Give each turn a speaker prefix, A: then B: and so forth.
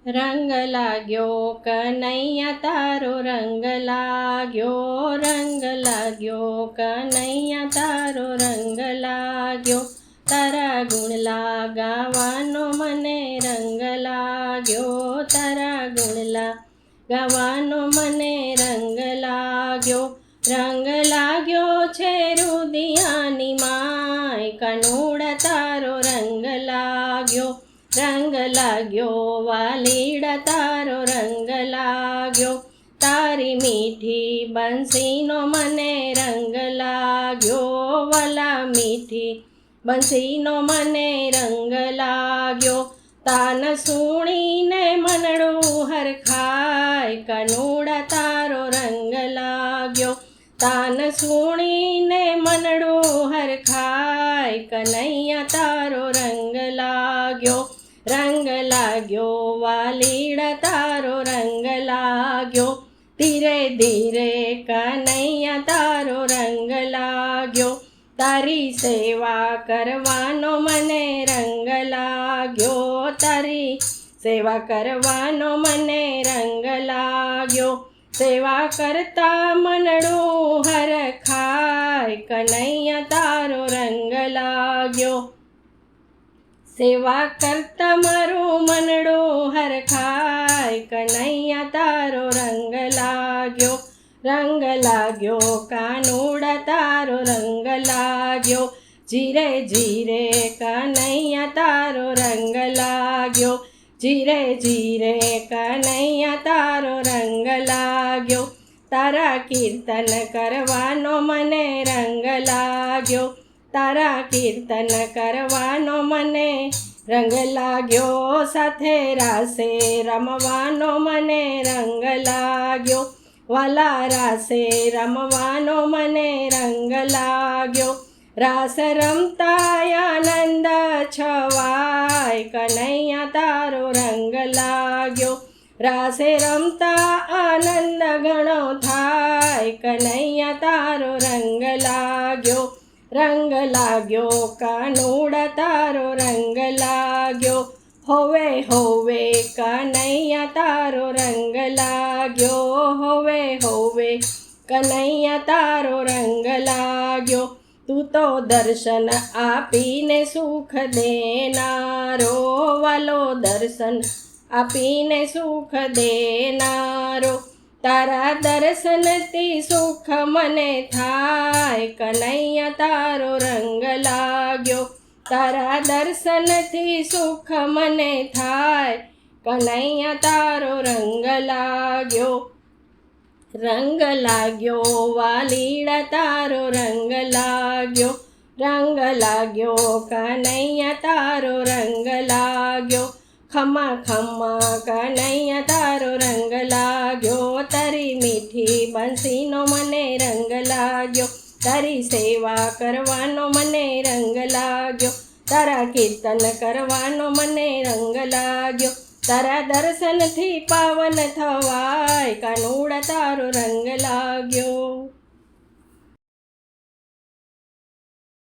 A: રંગ લાગ્યો કનૈયા તારો રંગ લાગ્યો કનૈયા તારો રંગ લાગ્યો તારા ગુણ ગાવાનો મને રંગ લાગ્યો તારા ગુણ ગાવાનો મને રંગ લાગ્યો છે રુદિયાની માય કનોડા તારો રંગ લાગ્યો વાલીડા તારો રંગ લાગ્યો તારી મીઠી બંસીનો મને રંગ લાગ્યો વાલા મીઠી બંસીનો મને રંગ લાગ્યો તાન સુણીને મનડું હરખાય કનોડા તારો રંગ લાગ્યો તાન સુણીને મનડું હરખાય કનૈયા તારો રંગ લાગ્યો વાલીડા તારો રંગ લાગ્યો ધીરે ધીરે કનૈયા તારો રંગ લાગ્યો તારી સેવા કરવાનો મને રંગ લાગ્યો તારી સેવા કરવાનો મને રંગ લાગ્યો સેવા કરતા મનડું હરખાય કનૈયા તારો રંગ લાગ્યો સેવા કરતા મારું મનડું હરખાય કનૈયા તારો રંગ લાગ્યો કાનુડા તારો રંગ લાગ્યો જીરે જીરે કનૈયા તારો રંગ લાગ્યો જીરે જીરે કનૈયા તારો રંગ લાગ્યો તારા કીર્તન કરવાનો મને રંગ લાગ્યો તારા કીર્તન કરવાનો મને રંગ લાગ્યો સાથે રાસે રમવાનો મને રંગ લાગ્યો વાલા રાસે રમવાનો મને રંગ લાગ્યો રાસ રમતા આનંદ છવાય કનૈયા તારો રંગ લાગ્યો રાસે રમતા આનંદ ઘણો થાય કનૈયા તારો રંગ લાગ્યો કાનુડા તારો રંગ લાગ્યો હોવે કનૈયા તારો રંગ લાગ્યો હોવે કનૈયા તારો રંગ લાગ્યો તું તો દર્શન આપીને સુખ દેનારો વાલો દર્શન આપીને સુખ દેનારો તારા દર્શનથી સુખ મને થાય કનૈયા તારો રંગ લાગ્યો તારા દર્શનથી સુખ મને થાય કનૈયા તારો રંગ લાગ્યો વાલીડા તારો રંગ લાગ્યો કનૈયા તારો રંગ લાગ્યો ખમા કનૈયા તારો રંગ લાગ્યો તારી મીઠી બંસીનો મને રંગ લાગ્યો તારી સેવા કરવાનો મને રંગ લાગ્યો તારા કીર્તન કરવાનો મને રંગ લાગ્યો તારા દર્શનથી પાવન થવાય કાનુડા તારો રંગ લાગ્યો।